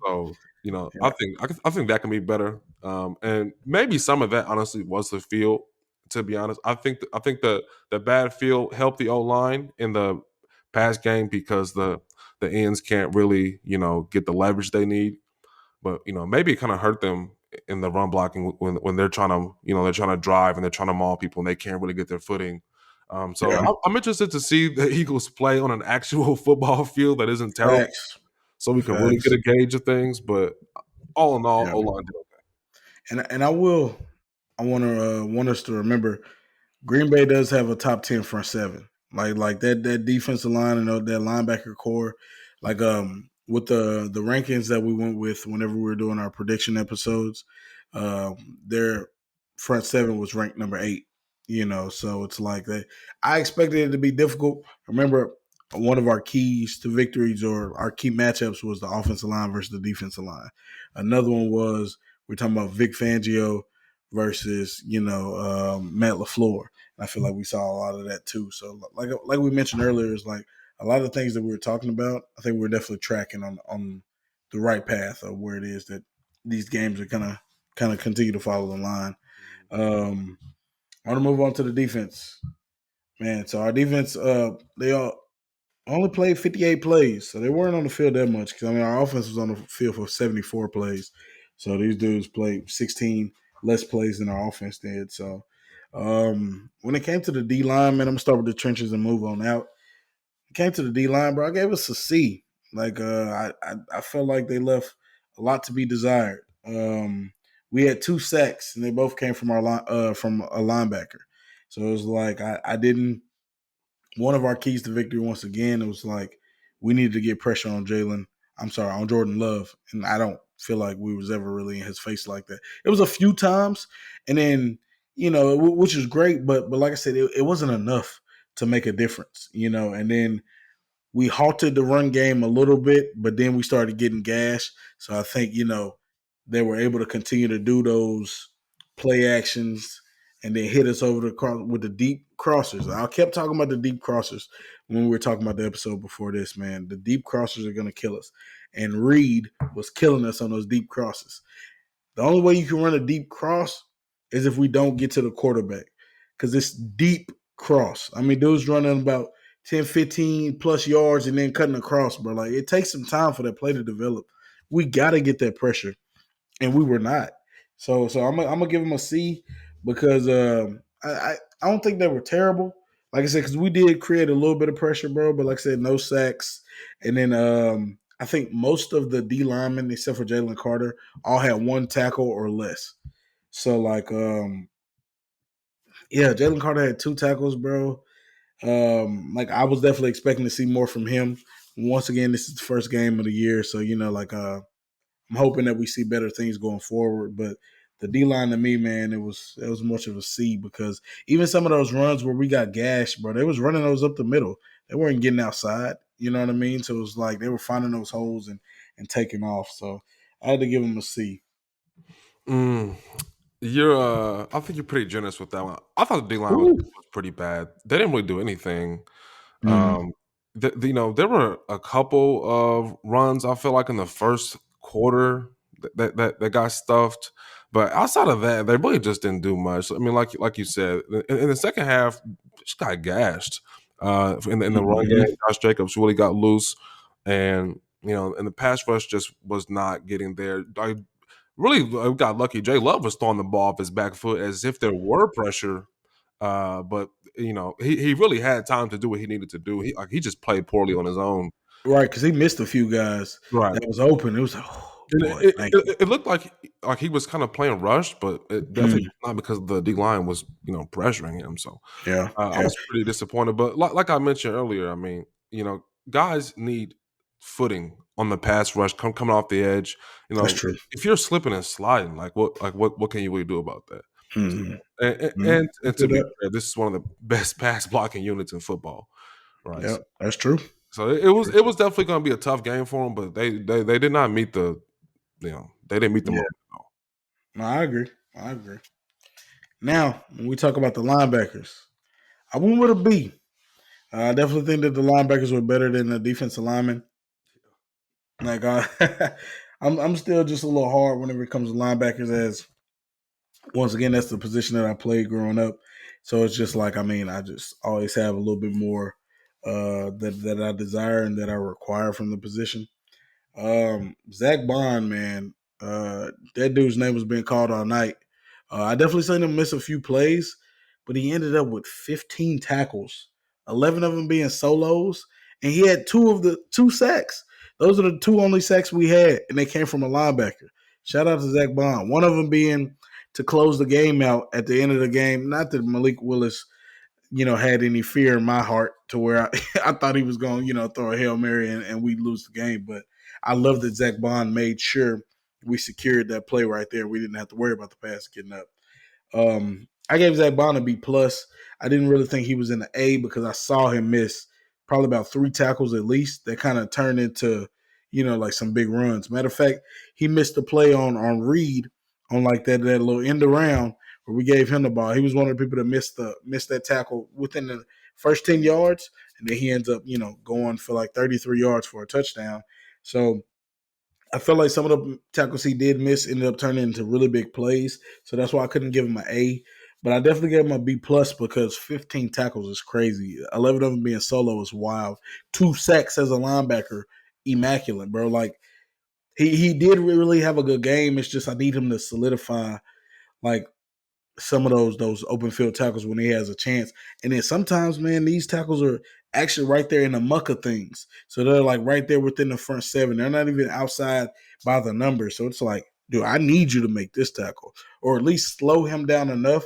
So
Yeah.
I think that can be better, and maybe some of that honestly was the field. To be honest, I think the bad field helped the O line in the past game because the ends can't really get the leverage they need. But maybe it kind of hurt them in the run blocking when they're trying to they're trying to drive and they're trying to maul people and they can't really get their footing. So
Yeah,
I'm interested to see the Eagles play on an actual football field that isn't terrible,
facts,
so we can really get
facts.
a gauge of things. But all in all,
Yeah,
O-line did okay.
and I want us to remember Green Bay does have a top 10 front seven. Like that defensive line and that linebacker core. Like with the rankings that we went with whenever we were doing our prediction episodes, their front seven was ranked number 8. So it's like that. I expected it to be difficult. Remember, one of our keys to victories or our key matchups was the offensive line versus the defensive line. Another one was we're talking about Vic Fangio versus Matt LaFleur. I feel like we saw a lot of that too. So like we mentioned earlier, it's like a lot of the things that we were talking about. I think we're definitely tracking on the right path of where it is that these games are gonna kind of continue to follow the line. Um, I want to move on to the defense, man. So our defense, they all only played 58 plays, so they weren't on the field that much. Because I mean, our offense was on the field for 74 plays, so these dudes played 16 less plays than our offense did. So when it came to the D line, man, I'm gonna start with the trenches and move on out. It came to the D line, bro. I gave us a C. Like I felt like they left a lot to be desired. We had 2 sacks, and they both came from our from a linebacker. So it was like I didn't one of our keys to victory once again. It was like we needed to get pressure on Jalen. I'm sorry, on Jordan Love, and I don't feel like we was ever really in his face like that. It was a few times, and then which is great, but like I said, it wasn't enough to make a difference. And then we halted the run game a little bit, but then we started getting gashed. So I think they were able to continue to do those play actions and then hit us over the cross with the deep crossers. I kept talking about the deep crossers when we were talking about the episode before this. Man, the deep crossers are going to kill us, and Reed was killing us on those deep crosses. The only way you can run a deep cross is if we don't get to the quarterback because it's deep cross. I mean, dudes running about 10, 15 plus yards and then cutting across, bro. Like, it takes some time for that play to develop. We got to get that pressure, and we were not. So I'm gonna give them a C because I don't think they were terrible. Like I said, because we did create a little bit of pressure, bro. But like I said, no sacks, and then I think most of the D linemen, except for Jalen Carter, all had 1 tackle or less. So like yeah, Jalen Carter had 2 tackles, bro. Like I was definitely expecting to see more from him. Once again, this is the first game of the year, so I'm hoping that we see better things going forward. But the D line to me, man, it was much of a C because even some of those runs where we got gashed, bro, they was running those up the middle. They weren't getting outside. You know what I mean? So it was like they were finding those holes and taking off. So I had to give them a C.
Mm, I think you're pretty generous with that one. I thought the D line
Ooh.
was pretty bad. They didn't really do anything.
Mm-hmm.
Um, there were a couple of runs I feel like in the first quarter that got stuffed, but outside of that, they really just didn't do much. I mean, like you said, in the second half, just got gashed. In the run game,
Mm-hmm.
Josh Jacobs really got loose, and and the pass rush just was not getting there. I really got lucky. Jay Love was throwing the ball off his back foot as if there were pressure, but he really had time to do what he needed to do. He just played poorly on his own.
Right, because he missed a few guys
Right.
that was open. It was like, oh
And
boy, thank you.
it looked like he was kind of playing rushed, but it definitely
Mm,
was not because the D line was pressuring him. So
yeah,
I
yeah,
was pretty disappointed. But like I mentioned earlier, I mean, guys need footing on the pass rush, coming off the edge.
that's true.
If you're slipping and sliding, what can you really do about that? So,
Mm-hmm.
and,
Mm-hmm.
and
I
and to
feel
be
that.
fair, this is one of the best pass blocking units in football, right?
Yeah, that's true.
So it was definitely going to be a tough game for them, but they did not meet they didn't meet the
Yeah,
mark at all.
no, I agree. I agree. Now, when we talk about the linebackers, I went with a B. I definitely think that the linebackers were better than the defensive linemen. Like, I'm still just a little hard whenever it comes to linebackers, as once again, that's the position that I played growing up. So it's just like, I mean, I just always have a little bit more that I desire and that I require from the position. Zach Bond, man. That dude's name was being called all night. I definitely seen him miss a few plays, but he ended up with 15 tackles, 11 of them being solos, and he had two sacks. Those are the two only sacks we had, and they came from a linebacker. Shout out to Zach Bond. One of them being to close the game out at the end of the game. Not that Malik Willis, had any fear in my heart to where I thought he was going, throw a Hail Mary and we'd lose the game. But I love that Zach Bond made sure we secured that play right there. We didn't have to worry about the pass getting up. I gave Zach Bond a B plus. I didn't really think he was in the A because I saw him miss probably about 3 tackles at least that kind of turned into, like some big runs. Matter of fact, he missed a play on Reed on like that little end around where we gave him the ball. He was one of the people that missed that tackle within the first 10 yards, and then he ends up, going for like 33 yards for a touchdown. So I felt like some of the tackles he did miss ended up turning into really big plays. So that's why I couldn't give him an A. But I definitely gave him a B plus because 15 tackles is crazy. 11 of them being solo is wild. 2 sacks as a linebacker, immaculate, bro. Like he did really have a good game. It's just I need him to solidify like some of those open field tackles when he has a chance. And then sometimes, man, these tackles are actually right there in the muck of things. So they're like right there within the front 7. They're not even outside by the numbers. So it's like, dude, I need you to make this tackle or at least slow him down enough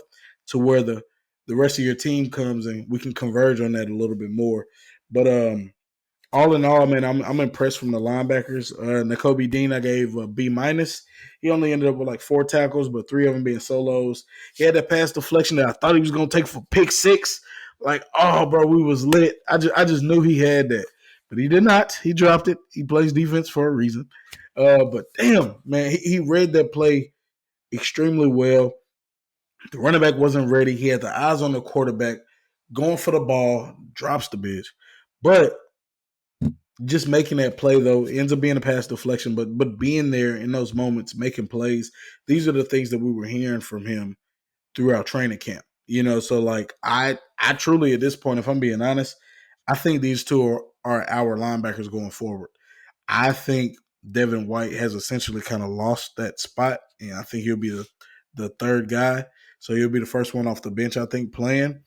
to where the rest of your team comes and we can converge on that a little bit more. But all in all, man, I'm impressed from the linebackers. Nakobe Dean, I gave a B minus. He only ended up with like 4 tackles, but 3 of them being solos. He had that pass deflection that I thought he was gonna take for pick 6. Like, oh, bro, we was lit. I just knew he had that, but he did not. He dropped it. He plays defense for a reason. But damn, man, he read that play extremely well. The running back wasn't ready. He had the eyes on the quarterback, going for the ball, drops the bitch, but just making that play though ends up being a pass deflection, but being there in those moments, making plays, these are the things that we were hearing from him throughout training camp. So like I truly at this point, if I'm being honest, I think these two are our linebackers going forward. I think Devin White has essentially kind of lost that spot, and I think he'll be the third guy. So he'll be the first one off the bench, I think, playing.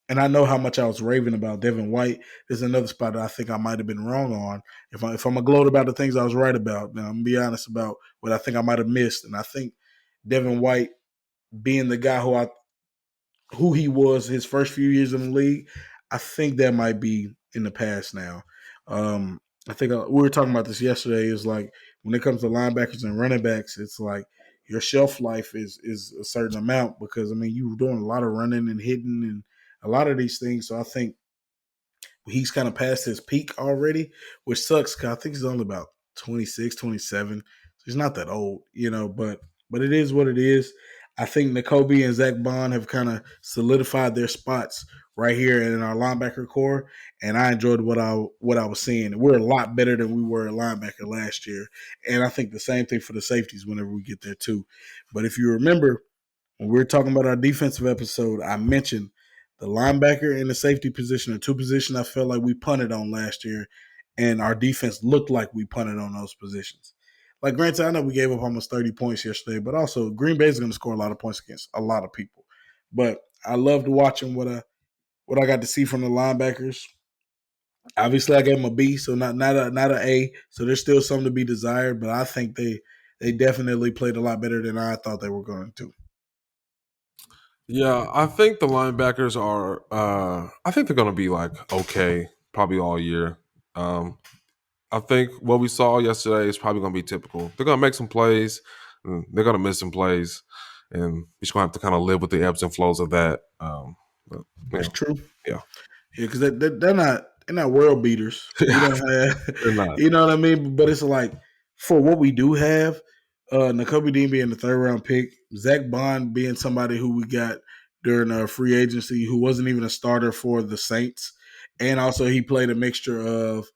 And I know how much I was raving about Devin White. There's another spot that I think I might have been wrong on. If I'm a gloat about the things I was right about, then I'm gonna be honest about what I think I might have missed. And I think Devin White being the guy who he was his first few years in the league, I think that might be in the past now. I think we were talking about this yesterday. Is like when it comes to linebackers and running backs, it's like your shelf life is a certain amount because I mean you were doing a lot of running and hitting and a lot of these things. So I think he's kind of past his peak already, which sucks because I think he's only about 26, 27. So he's not that old, but it is what it is. I think Nakobe and Zach Bond have kind of solidified their spots right here in our linebacker core, and I enjoyed what I was seeing. We're a lot better than we were at linebacker last year, and I think the same thing for the safeties whenever we get there too. But if you remember, when we were talking about our defensive episode, I mentioned the linebacker and the safety position are 2 positions I felt like we punted on last year, and our defense looked like we punted on those positions. Like, granted, I know we gave up almost 30 points yesterday, but also Green Bay is going to score a lot of points against a lot of people. But I loved watching what I got to see from the linebackers. Obviously, I gave them a B, so not an A. So there's still something to be desired, but I think they definitely played a lot better than I thought they were going to.
Yeah, I think the linebackers are. I think they're going to be like okay, probably all year. Um, I think what we saw yesterday is probably going to be typical. They're going to make some plays, and they're going to miss some plays, and we're just going to have to kind of live with the ebbs and flows of that. But,
That's true.
Yeah,
Yeah, because they're not world beaters. We don't have,
they're not.
you know what I mean. But it's like for what we do have, Nakobe Dean being the 3rd round pick, Zach Bond being somebody who we got during free agency, who wasn't even a starter for the Saints, and also he played a mixture of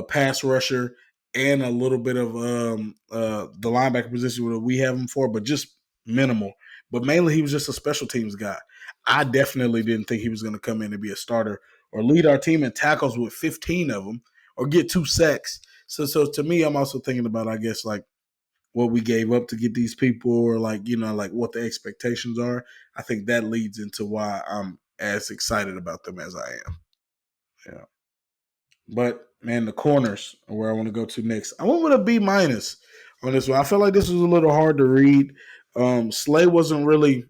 pass rusher and a little bit of the linebacker position that we have him for, but just minimal. But mainly, he was just a special teams guy. I definitely didn't think he was going to come in and be a starter or lead our team in tackles with 15 of them or get 2 sacks. So to me, I'm also thinking about, I guess, like what we gave up to get these people, or like like what the expectations are. I think that leads into why I'm as excited about them as I am. Yeah. But man, the corners are where I want to go to next. I went with a B minus on this one. I felt like this was a little hard to read. Slay wasn't really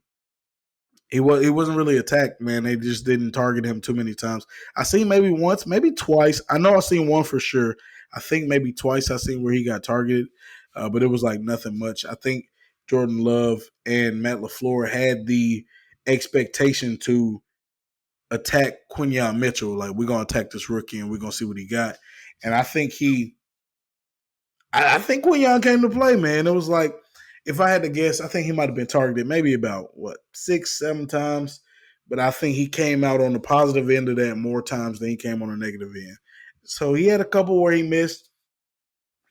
he wasn't really attacked, man. They just didn't target him too many times. I seen maybe once, maybe twice. I know I seen one for sure. I think maybe twice I seen where he got targeted, but it was like nothing much. I think Jordan Love and Matt LaFleur had the expectation to attack Quinyon Mitchell. Like, we're gonna attack this rookie and we're gonna see what he got. And I think Quinyon came to play, man. It was like, if I had to guess, I think he might have been targeted maybe about what 6, 7 times. But I think he came out on the positive end of that more times than he came on the negative end. So he had a couple where he missed.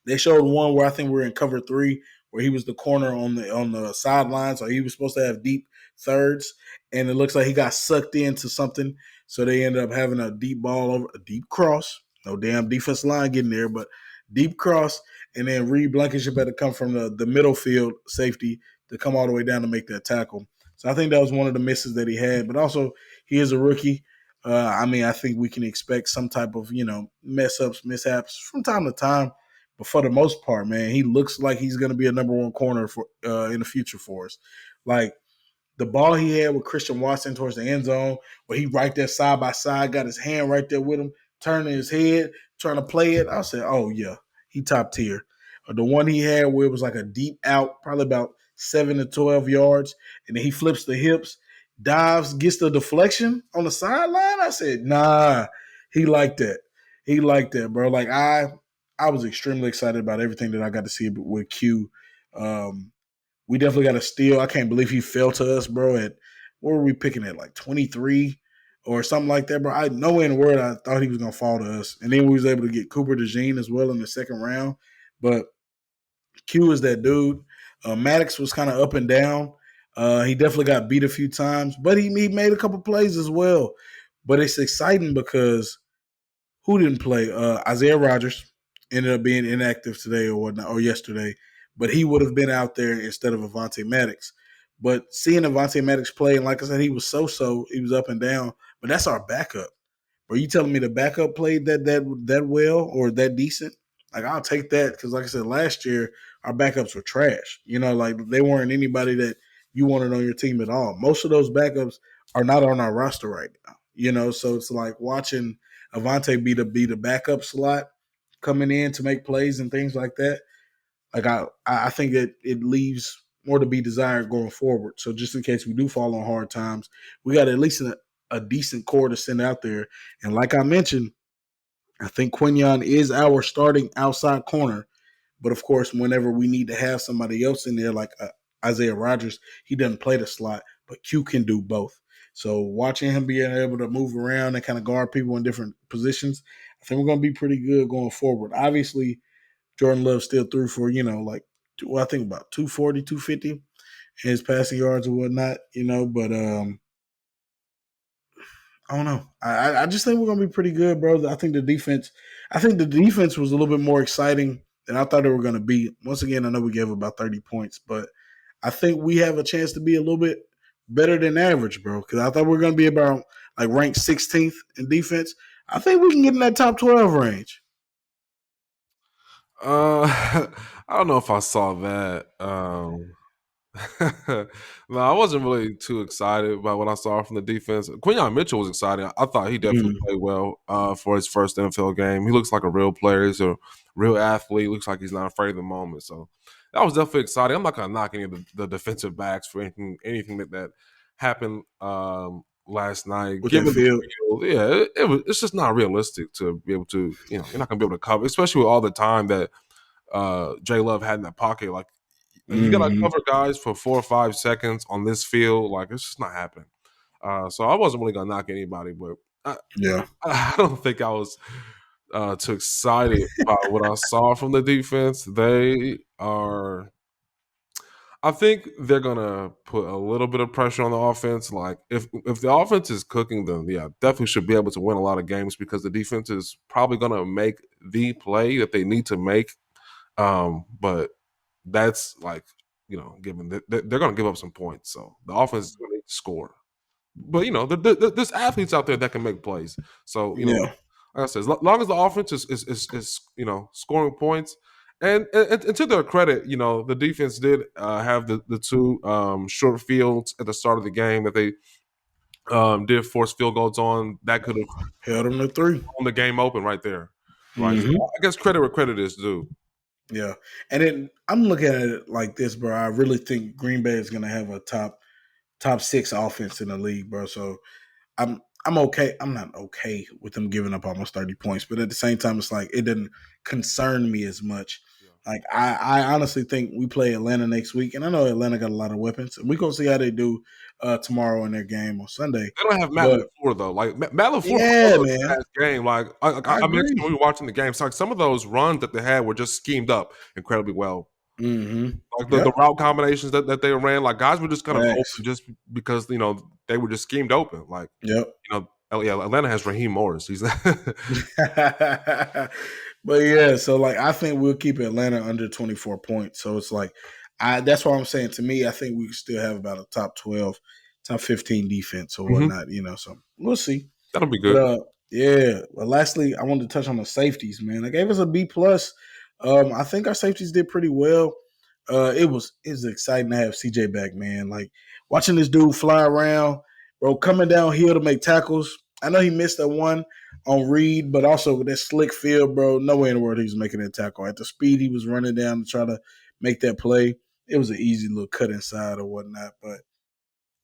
They showed one where I think we were in cover three, where he was the corner on the sideline, so he was supposed to have deep thirds, and it looks like he got sucked into something. So they ended up having a deep ball over a deep cross. No damn defense line getting there, but deep cross, and then Reed Blankenship had to come from the middle field safety to come all the way down to make that tackle. So I think that was one of the misses that he had. But also, he is a rookie. I mean, I think we can expect some type of mess ups, mishaps from time to time. But for the most part, man, he looks like he's going to be a number one corner for in the future for us. Like, the ball he had with Christian Watson towards the end zone, where he right there side by side, got his hand right there with him, turning his head, trying to play it. I said, oh, yeah, he top tier. The one he had where it was like a deep out, probably about 7 to 12 yards, and then he flips the hips, dives, gets the deflection on the sideline. I said, nah, he liked that. He liked that, bro. Like, I was extremely excited about everything that I got to see with Q. We definitely got a steal. I can't believe he fell to us, bro. At what were we picking at, like 23 or something like that, bro? I know in the word I thought he was gonna fall to us, and then we was able to get Cooper DeJean as well in the second round. But Q is that dude. Maddox was kind of up and down. He definitely got beat a few times, but he made a couple plays as well. But it's exciting because who didn't play? Isaiah Rogers ended up being inactive today or whatnot, or yesterday, but he would have been out there instead of Avonte Maddox. But seeing Avonte Maddox play, and like I said, he was so, he was up and down, but that's our backup. Are you telling me the backup played that well or that decent? Like, I'll take that because, like I said, last year our backups were trash. Like, they weren't anybody that you wanted on your team at all. Most of those backups are not on our roster right now. So it's like watching Avonte be the backup slot coming in to make plays and things like that. Like, I think that it leaves more to be desired going forward. So just in case we do fall on hard times, we got at least a decent core to send out there. And like I mentioned, I think Quinyon is our starting outside corner. But of course, whenever we need to have somebody else in there, like Isaiah Rogers, he doesn't play the slot, but Q can do both. So watching him being able to move around and kind of guard people in different positions, I think we're going to be pretty good going forward. Obviously, Jordan Love still threw for, like, I think about 240, 250 in his passing yards or whatnot, but I don't know. I just think we're gonna be pretty good, bro. I think the defense was a little bit more exciting than I thought it were gonna be. Once again, I know we gave about 30 points, but I think we have a chance to be a little bit better than average, bro. Because I thought we were gonna be about like ranked 16th in defense. I think we can get in that top 12 range.
I don't know if I saw that. No, I wasn't really too excited about what I saw from the defense. Quinyon Mitchell was exciting. I thought he definitely
Mm.
played well for his first NFL game. He looks like a real player. He's a real athlete. Looks like he's not afraid of the moment. So that was definitely exciting. I'm not going to knock any of the defensive backs for anything that happened last night.
With that
Given the
field.
field, yeah, it's just not realistic to be able to, you're not going to be able to cover, especially with all the time that Jay Love had in that pocket. Like, you got to
Mm-hmm.
cover guys for 4 or 5 seconds on this field. Like, it's just not happening. So I wasn't really gonna knock anybody, but I,
Yeah.
I don't think I was too excited about what I saw from the defense. They are. I think they're gonna put a little bit of pressure on the offense. Like, if the offense is cooking, then yeah, definitely should be able to win a lot of games because the defense is probably gonna make the play that they need to make. But that's like, given that they're going to give up some points. So the offense is going to score. But there's athletes out there that can make plays. So
Yeah.
like I said, as long as the offense is scoring points, and to their credit, the defense did have the two short fields at the start of the game that they did force field goals on. That could have
Held them to 3.
on the game open right there, right? So
Mm-hmm.
I guess credit where credit is due.
Yeah. And then I'm looking at it like this, bro. I really think Green Bay is gonna have a top 6 offense in the league, bro. So I'm okay. I'm not okay with them giving up almost 30 points, but at the same time, it's like it doesn't concern me as much.
Yeah.
Like I honestly think we play Atlanta next week, and I know Atlanta got a lot of weapons, and we're gonna see how they do tomorrow in their game on Sunday.
They don't have Matt
But
LaFleur though. Like Matt LaFleur
yeah,
played a
man,
fast game. Like
I
I mentioned
agree.
when we were watching the game, it's like some of those runs that they had were just schemed up incredibly well.
Mm-hmm.
Like the
Yep.
route combinations that they ran, like guys were just kind of
Thanks.
open just because they were just schemed open. Like
Yep.
oh yeah, Atlanta has Raheem Morris. He's
But yeah, so like I think we'll keep Atlanta under 24 points. So it's like that's why I'm saying to me, I think we still have about a top 12, top 15 defense or
Mhm.
whatnot, So we'll see.
That'll be
But
good.
yeah. Well, lastly, I wanted to touch on the safeties, man. They gave us a B plus. I think our safeties did pretty well. It was exciting to have CJ back, man. Like watching this dude fly around, bro, coming downhill to make tackles. I know he missed that one on Reed, but also with that slick field, bro. No way in the world he was making that tackle. At the speed he was running down to try to make that play, it was an easy little cut inside or whatnot. But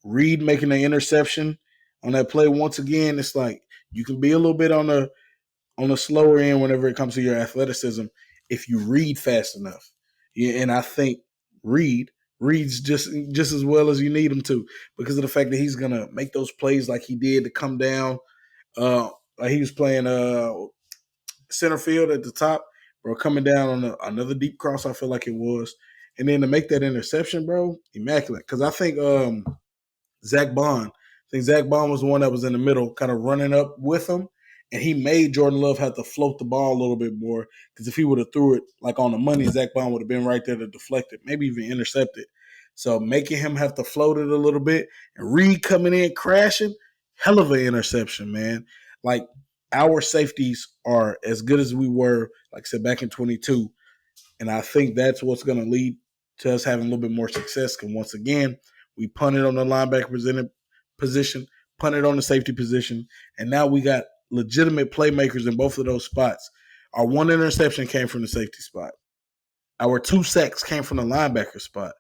Reed making the interception on that play once again, it's like you can be a little bit on the slower end whenever it comes to your athleticism if you read fast enough. Yeah, and I think Reed reads just as well as you need him to because of the fact that he's gonna make those plays like he did to come down. Like he was playing center field at the top, bro, coming down on another deep cross. I feel like it was, and then to make that interception, bro, immaculate. Because I think Zach Bond. I think Zach Bond was the one that was in the middle, kind of running up with him, and he made Jordan Love have to float the ball a little bit more because if he would have threw it like on the money, Zach Bond would have been right there to deflect it, maybe even intercept it. So making him have to float it a little bit and Reed coming in crashing, hell of an interception, man. Like our safeties are as good as we were, like I said, back in 22. And I think that's what's going to lead to us having a little bit more success. Because once again, we punted on the linebacker position, punted on the safety position, and now we got legitimate playmakers in both of those spots. Our one interception came from the safety spot. Our 2 sacks came from the linebacker spot.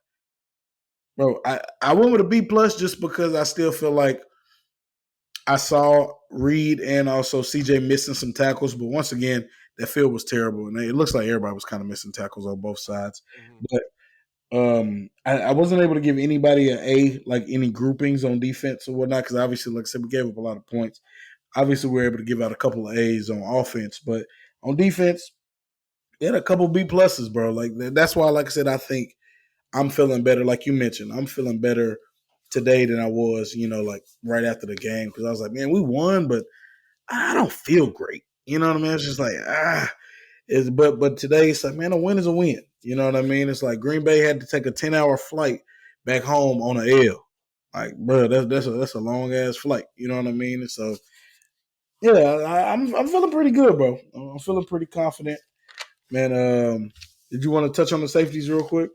Bro, I went with a B plus just because I still feel like I saw Reed and also CJ missing some tackles, but once again, that field was terrible, and it looks like everybody was kind of missing tackles on both sides.
Mhm.
But I wasn't able to give anybody an A, like any groupings on defense or whatnot, because obviously, like I said, we gave up a lot of points. Obviously, we were able to give out a couple of A's on offense, but on defense, they had a couple B pluses, bro. Like that's why, like I said, I think I'm feeling better. Like you mentioned, I'm feeling better today than I was, like right after the game because I was like, man, we won, but I don't feel great. You know what I mean? It's just like but today it's like, man, a win is a win. You know what I mean? It's like Green Bay had to take a 10-hour flight back home on an L. Like, bro, that's a long ass flight. You know what I mean? And so yeah, I'm feeling pretty good, bro. I'm feeling pretty confident, man. Did you want to touch on the safeties real quick?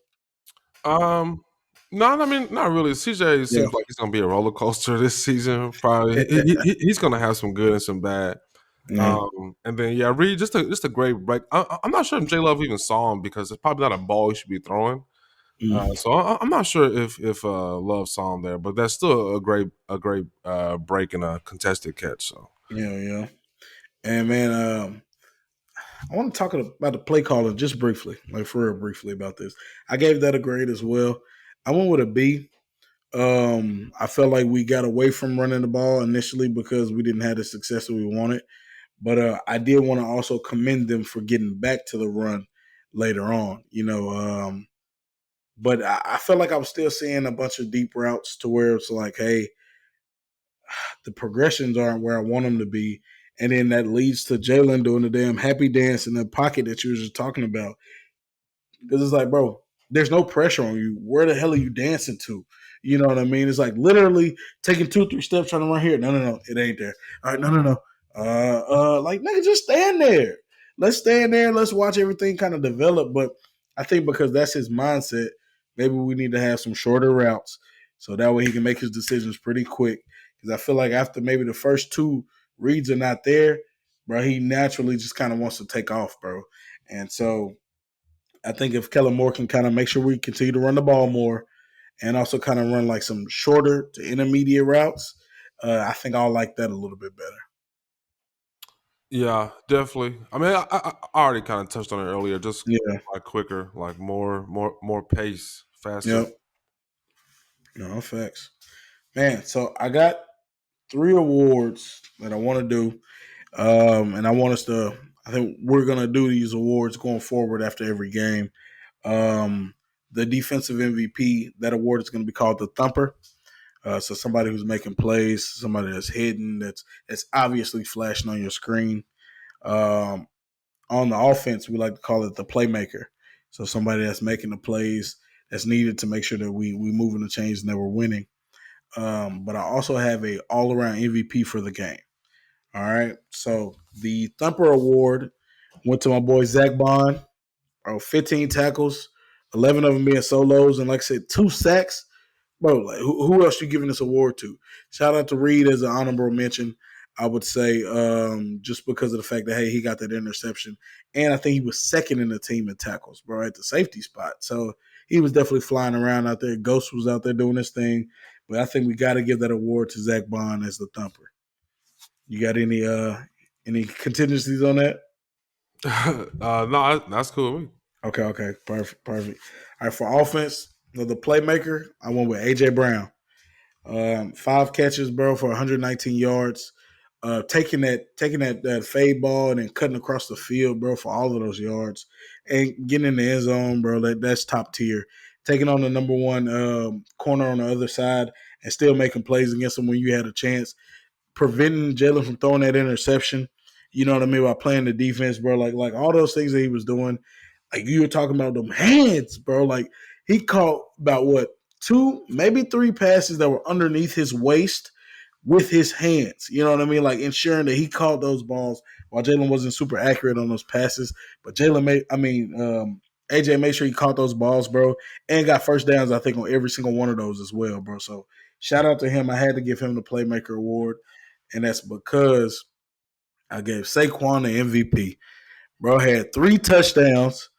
Um, no, I mean not really. CJ
Yeah,
seems like he's gonna be a roller coaster this season. Probably he's gonna have some good and some bad.
yeah.
And then yeah, Reed just a great break. I'm not sure if J Love even saw him because it's probably not a ball he should be throwing.
Mm.
So I'm not sure if Love saw him there, but that's still a great break and a contested catch. So
Yeah, yeah. And man, I want to talk about the play calling just briefly, like for real briefly about this. I gave that a grade as well. I went with a B. I felt like we got away from running the ball initially because we didn't have the success that we wanted. But I did want to also commend them for getting back to the run later on. But I felt like I was still seeing a bunch of deep routes to where it's like, hey, the progressions aren't where I want them to be. And then that leads to Jalen doing the damn happy dance in the pocket that you were just talking about. Because it's like, bro, there's no pressure on you. Where the hell are you dancing to? You know what I mean? It's like literally taking 2 or 3 steps trying to run here. No, it ain't there. All right, no. Like nigga, just stand there. Let's stand there. Let's watch everything kind of develop. But I think because that's his mindset, maybe we need to have some shorter routes so that way he can make his decisions pretty quick. Because I feel like after maybe the first 2 reads are not there, bro, he naturally just kind of wants to take off, bro. And so I think if Kellen Moore can kind of make sure we continue to run the ball more and also kind of run like some shorter to intermediate routes, I think I'll like that a little bit better.
Yeah, definitely. I mean, I already kind of touched on it earlier. Just
Yeah.
like quicker, like more pace, faster.
Yep. No, facts. Man, so I got 3 awards that I want to do. And I want us to, I think we're going to do these awards going forward after every game. The defensive MVP, that award is going to be called the Thumper. So somebody who's making plays, somebody that's hidden, that's obviously flashing on your screen. Um, on the offense, we like to call it the playmaker. So somebody that's making the plays that's needed to make sure that we moving the chains and that we're winning. But I also have a all around MVP for the game. All right. So the Thumper Award went to my boy Zach Bond. 15 tackles, 11 of them being solos, and like I said, 2 sacks. Bro, like who else you giving this award to? Shout out to Reed as an honorable mention. I would say just because of the fact that hey, he got that interception, and I think he was second in the team in tackles, bro, at the safety spot. So he was definitely flying around out there. Ghost was out there doing his thing, but I think we got to give that award to Zach Bond as the Thumper. You got any contingencies on that?
No, that's cool with me.
Okay, perfect. All right, for offense, the playmaker, I went with AJ Brown. 5 catches, bro, for 119 yards. Taking that fade ball and then cutting across the field, bro, for all of those yards, and getting in the end zone, bro. That's top tier. Taking on the number one corner on the other side and still making plays against him when you had a chance. Preventing Jalen from throwing that interception. You know what I mean, by playing the defense, bro. Like all those things that he was doing. Like you were talking about them hands, bro. Like he caught about what 2, maybe 3 passes that were underneath his waist with his hands. You know what I mean? Like ensuring that he caught those balls while Jalen wasn't super accurate on those passes. But AJ made sure he caught those balls, bro, and got first downs, I think, on every single one of those as well, bro. So shout out to him. I had to give him the Playmaker Award, and that's because I gave Saquon the MVP. Bro had 3 touchdowns,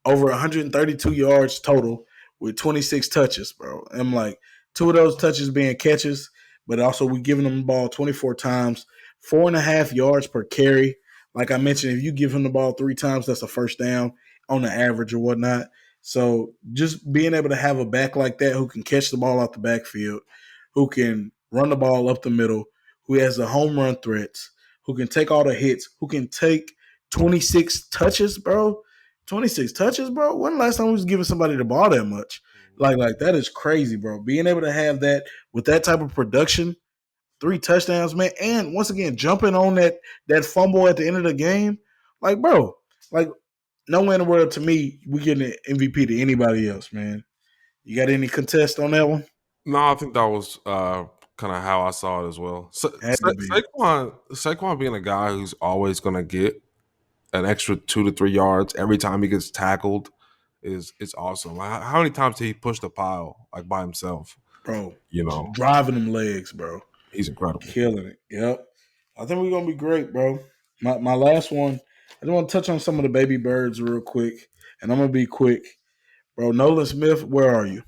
over 132 yards total with 26 touches, bro. I'm like, 2 of those touches being catches, but also we giving him the ball 24 times, 4.5 yards per carry. Like I mentioned, if you give him the ball 3 times, that's a first down on the average or whatnot. So just being able to have a back like that who can catch the ball out the backfield, who can run the ball up the middle, who has the home run threats, who can take all the hits, who can take 26 touches, bro. 26 touches, bro. When the last time we was giving somebody the ball that much? Like that is crazy, bro. Being able to have that with that type of production, 3 touchdowns, man, and once again jumping on that fumble at the end of the game, like, bro, like nowhere in the world to me we getting an MVP to anybody else, man. You got any contest on that one?
No, I think that was kind of how I saw it as well.
Had to be,
Saquon being a guy who's always going to get an extra 2 to 3 yards every time he gets tackled is awesome. Like, how many times did he push the pile like by himself?
bro.
You know,
Driving them legs, bro.
he's incredible.
Killing it. Yep. I think we're gonna be great, bro. My last one, I just want to touch on some of the baby birds real quick, and I'm gonna be quick, bro. Nolan Smith, where are you?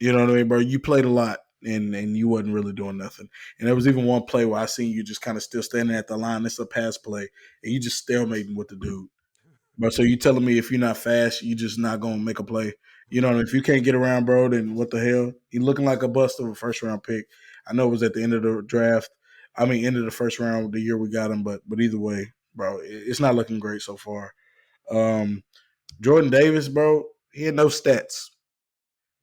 You know what I mean, bro? You played a lot, and you wasn't really doing nothing. And there was even one play where I seen you just kind of still standing at the line. It's a pass play, and you just stalemating with the dude. But so you telling me if you're not fast, you just not gonna make a play? You know, if you can't get around, bro, then what the hell? He looking like a bust of a first round pick. I know it was at the end of the draft. I mean, end of the first round the year we got him, but either way, bro, it's not looking great so far. Um, Jordan Davis, bro, he had no stats,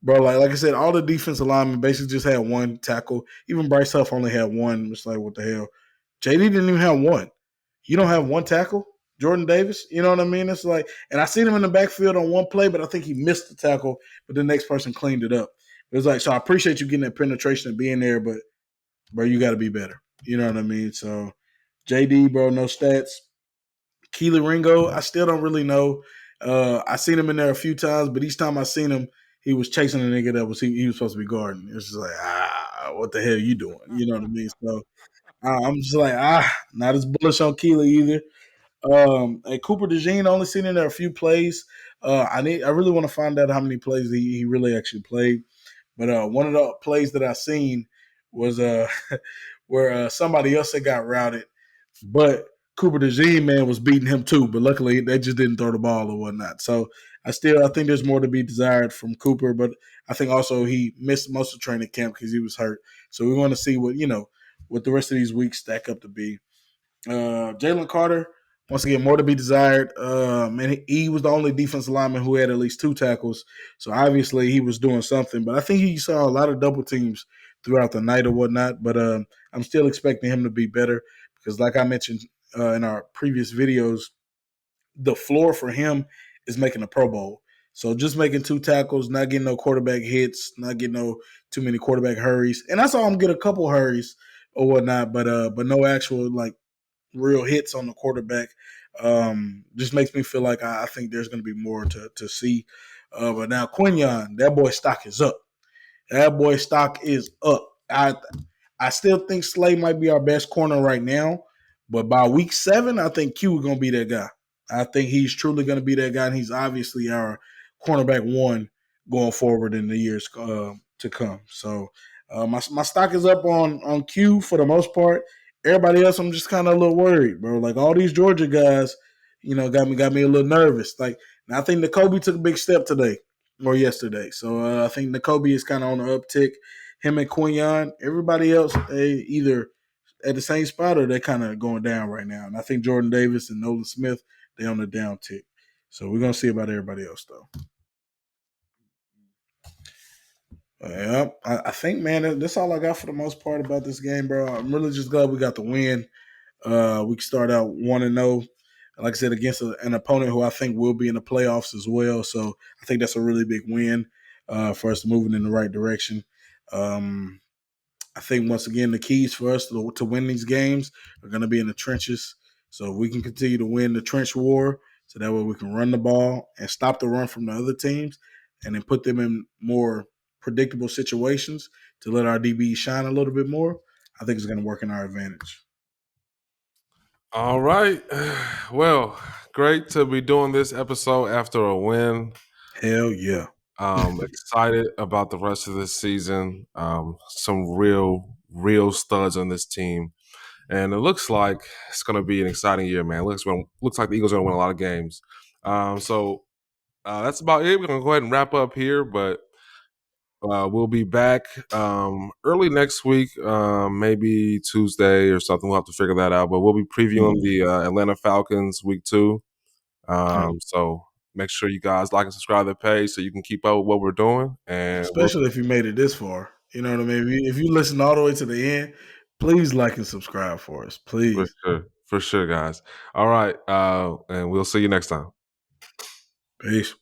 bro. Like I said, all the defensive linemen basically just had 1 tackle. Even Bryce Huff only had 1. It's like what the hell? JD didn't even have 1. You don't have 1 tackle, Jordan Davis. You know what I mean? It's like, and I seen him in the backfield on one play, but I think he missed the tackle, but the next person cleaned it up. It was like, so I appreciate you getting that penetration and being there, but bro, you got to be better. You know what I mean? So JD, bro, no stats. Keely Ringo, I still don't really know. I seen him in there a few times, but each time I seen him, he was chasing a nigga that was he was supposed to be guarding. It's just like, what the hell are you doing? You know what I mean? So I'm just like, not as bullish on Keely either. And Cooper DeJean only seen in there a few plays. I really want to find out how many plays he really actually played. But one of the plays that I seen was where somebody else had got routed, but Cooper DeJean, man, was beating him too. But luckily, they just didn't throw the ball or whatnot. So I think there's more to be desired from Cooper. But I think also he missed most of training camp because he was hurt. So we want to see what the rest of these weeks stack up to be. Jalen Carter, once again, more to be desired. And he was the only defensive lineman who had at least 2 tackles. So obviously he was doing something. But I think he saw a lot of double teams throughout the night or whatnot. But I'm still expecting him to be better because, like I mentioned in our previous videos, the floor for him is making a Pro Bowl. So just making 2 tackles, not getting no quarterback hits, not getting no too many quarterback hurries, and I saw him get a couple hurries or whatnot, but no actual like real hits on the quarterback. Just makes me feel like I think there's going to be more to see. But now Quinyon, that boy stock is up. That boy stock is up. I still think Slay might be our best corner right now, but by week 7, I think Q is going to be that guy. I think he's truly going to be that guy, and he's obviously our cornerback 1 going forward in the years to come. So my stock is up on Q for the most part. Everybody else, I'm just kind of a little worried, bro. Like all these Georgia guys, got me a little nervous. Like, and I think Nakobe took a big step today or yesterday. So I think Nakobe is kind of on the uptick. Him and Quinyon, everybody else, they either at the same spot or they're kind of going down right now. And I think Jordan Davis and Nolan Smith, they on the down tick. So we're gonna see about everybody else though. Yeah, I think, man, that's all I got for the most part about this game, bro. I'm really just glad we got the win. We can start out 1-0. Like I said, against an opponent who I think will be in the playoffs as well. So I think that's a really big win for us moving in the right direction. I think once again the keys for us to win these games are going to be in the trenches. So if we can continue to win the trench war, so that way we can run the ball and stop the run from the other teams, and then put them in more predictable situations to let our DB shine a little bit more. I think it's going to work in our advantage.
All right. Well, great to be doing this episode after a win.
Hell yeah.
Excited about the rest of this season. Some real studs on this team. And it looks like it's going to be an exciting year, man. Looks like the Eagles are going to win a lot of games. So that's about it. We're going to go ahead and wrap up here, but we'll be back early next week, maybe Tuesday or something. We'll have to figure that out. But we'll be previewing the Atlanta Falcons week 2. So make sure you guys like and subscribe to the page so you can keep up with what we're doing. And
especially if you made it this far. You know what I mean? If you listen all the way to the end, please like and subscribe for us. Please.
For sure, guys. All right. And we'll see you next time.
Peace.